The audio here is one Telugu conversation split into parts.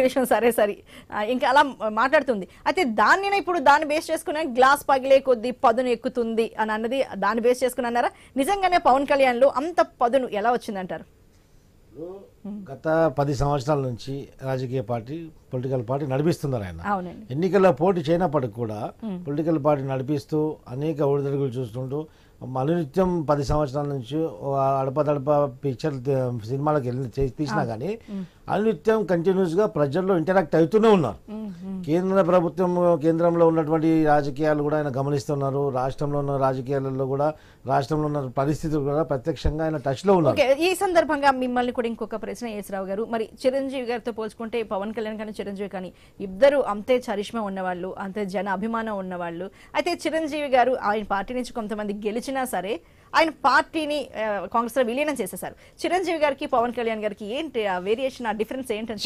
విషయం సరే సరే ఇంకా అలా మాట్లాడుతుంది. అయితే దానినే ఇప్పుడు దాన్ని బేస్ చేసుకుని గ్లాస్ పగిలే కొద్దీ పదును ఎక్కుతుంది అని అన్నది దాన్ని బేస్ చేసుకుని అన్నారా? నిజంగానే పవన్ కళ్యాణ్ లో అంత పదును ఎలా వచ్చిందంటారు? గత 10 సంవత్సరాల నుంచి రాజకీయ పార్టీ పొలిటికల్ పార్టీ నడిపిస్తున్నారు ఆయన. అవునండి. ఎన్నికల్లో పోటీ చేయనప్పటికి కూడా పొలిటికల్ పార్టీ నడిపిస్తూ అనేక ఒడిదుడుకులు చూస్తుంటూ అనునిత్యం 10 సంవత్సరాల నుంచి అడపదడప పిక్చర్ సినిమాలకు వెళ్ళి తీసినా కానీ అనునిత్యం కంటిన్యూస్గా ప్రజల్లో ఇంటరాక్ట్ అవుతూనే ఉన్నారు. కేంద్ర ప్రభుత్వం కేంద్రంలో ఉన్నటువంటి రాజకీయాలు కూడా ఆయన గమనిస్తున్నారు. రాష్ట్రంలో ఉన్న రాజకీయాలలో కూడా రాష్ట్రంలో ఉన్న పరిస్థితులు కూడా ప్రత్యక్షంగా ఆయన టచ్లో ఉన్నారు. ఈ సందర్భంగా మిమ్మల్ని కూడా ఇంకొక ప్రశ్న యేసరావు గారు, మరి చిరంజీవి గారితో పోల్చుకుంటే పవన్ కళ్యాణ్ కానీ చిరంజీవి కానీ ఇద్దరు అంతే చరిష్మా ఉన్నవాళ్ళు, అంతే జన అభిమానం ఉన్నవాళ్ళు. అయితే చిరంజీవి గారు ఆయన పార్టీ నుంచి కొంతమంది గెలిచినా సరే ఆయన పార్టీని కాంగ్రెస్ లో విలీనం చేసేసారు. చిరంజీవి గారికి పవన్ కళ్యాణ్ గారికి ఏంటి ఆ వేరియేషన్, ఆ డిఫరెన్స్ ఏంటంటే?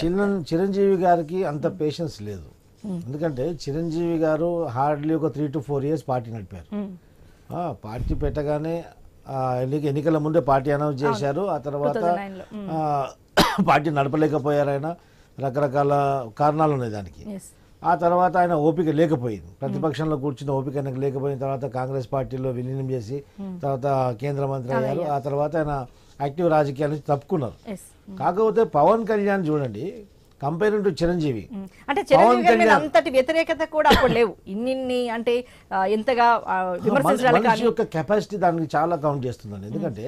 చిరంజీవి గారికి అంత పేషెన్స్ లేదు. ఎందుకంటే చిరంజీవి గారు హార్డ్లీ ఒక 3 to 4 years పార్టీ నడిపారు. పార్టీ పెట్టగానే ఎన్నికల ముందే పార్టీ అనౌన్స్ చేశారు. ఆ తర్వాత పార్టీ నడపలేకపోయారు. ఆయన రకరకాల కారణాలు ఉన్నాయి దానికి. ఆ తర్వాత ఆయన ఓపిక లేకపోయింది, ప్రతిపక్షంలో కూర్చున్న ఓపిక ఆయనకు లేకపోయిన తర్వాత కాంగ్రెస్ పార్టీలో విలీనం చేసి తర్వాత కేంద్ర మంత్రి అయ్యారు. ఆ తర్వాత ఆయన యాక్టివ్ రాజకీయాల నుంచి తప్పుకున్నారు. కాకపోతే పవన్ కళ్యాణ్ చూడండి, కంపేరింగ్ టు చిరంజీవి, అంటే చిరంజీవి గారి మీద అంతటి వ్యతిరేకత కూడా అప్పుడు లేవు. ఇన్ని అంటే ఎంతగా విమర్శించడానికి మనిషి యొక్క కెపాసిటీ దానికి చాలా కౌంట్ చేస్తుందండి. ఎందుకంటే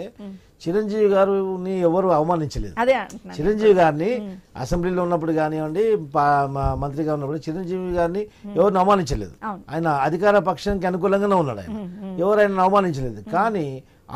చిరంజీవి గారిని ఎవరు అవమానించలేదు. చిరంజీవి గారిని అసెంబ్లీలో ఉన్నప్పుడు కానివ్వండి, మంత్రిగా ఉన్నప్పుడు చిరంజీవి గారిని ఎవరిని అవమానించలేదు. ఆయన అధికార పక్షానికి అనుకూలంగానే ఉన్నాడు. ఆయన ఎవరైనా అవమానించలేదు. కానీ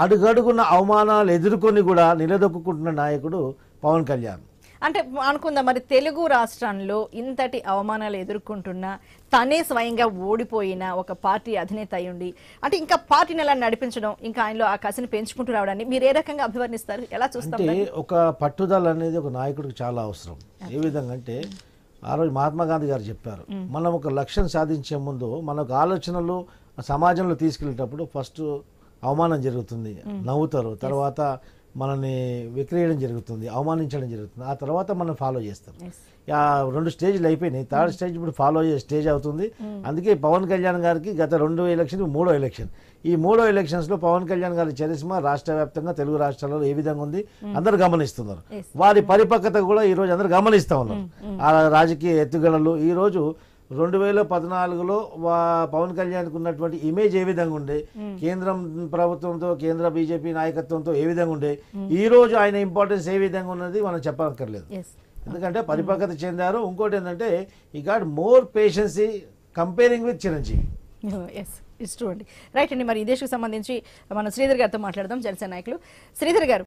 అడుగడుగున్న అవమానాలు ఎదుర్కొని కూడా నిలదొక్కుంటున్న నాయకుడు పవన్ కళ్యాణ్. అంటే అనుకుందాం, మరి తెలుగు రాష్ట్రాల్లో ఇంతటి అవమానాలు ఎదుర్కొంటున్నా తనే స్వయంగా ఓడిపోయిన ఒక పార్టీ అధినేత అయ్యుండి అంటే ఇంకా పార్టీని ఎలా నడిపించడం, ఇంకా ఆయనలో ఆ కసిని పెంచుకుంటూ రావడాన్ని మీరు ఏ రకంగా అభివర్ణిస్తారు, ఎలా చూస్తారు? అంటే ఒక పట్టుదల అనేది ఒక నాయకుడికి చాలా అవసరం. ఏ విధంగా అంటే ఆ రోజు మహాత్మా గాంధీ గారు చెప్పారు, మనం ఒక లక్ష్యం సాధించే ముందు మనకు ఆలోచనలు సమాజంలో తీసుకెళ్ళేటప్పుడు ఫస్ట్ అవమానం జరుగుతుంది, నవ్వుతారు, తర్వాత మనల్ని విక్రియడం జరుగుతుంది, అవమానించడం జరుగుతుంది, ఆ తర్వాత మనం ఫాలో చేస్తాం. 2 స్టేజ్లు అయిపోయినాయి, 3rd స్టేజ్ ఇప్పుడు ఫాలో అయ్యే స్టేజ్ అవుతుంది. అందుకే పవన్ కళ్యాణ్ గారికి గత 2 ఎలక్షన్ 3వ ఎలక్షన్, ఈ 3వ ఎలక్షన్స్లో పవన్ కళ్యాణ్ గారి చరిష్మా రాష్ట్ర వ్యాప్తంగా తెలుగు రాష్ట్రాలలో ఏ విధంగా ఉంది అందరూ గమనిస్తున్నారు. వారి పరిపక్వత కూడా ఈరోజు అందరూ గమనిస్తూ ఉన్నారు. ఆ రాజకీయ ఎత్తుగడలు ఈరోజు 2014లో పవన్ కళ్యాణ్కి ఉన్నటువంటి ఇమేజ్ ఏ విధంగా ఉండే, కేంద్రం ప్రభుత్వంతో కేంద్ర బీజేపీ నాయకత్వంతో ఏ విధంగా ఉండే, ఈ రోజు ఆయన ఇంపార్టెన్స్ ఏ విధంగా ఉన్నది మనం చెప్పక్కర్లేదు. ఎందుకంటే పరిపక్వత చెందారు. ఇంకోటి ఏంటంటే ఈ got more patience comparing with Chiranjeevi. It's true అండి. రైట్ అండి. మరి ఈ దేశకు సంబంధించి మనం శ్రీధర్ గారితో మాట్లాడదాం, జనసేన నాయకులు. శ్రీధర్ గారు,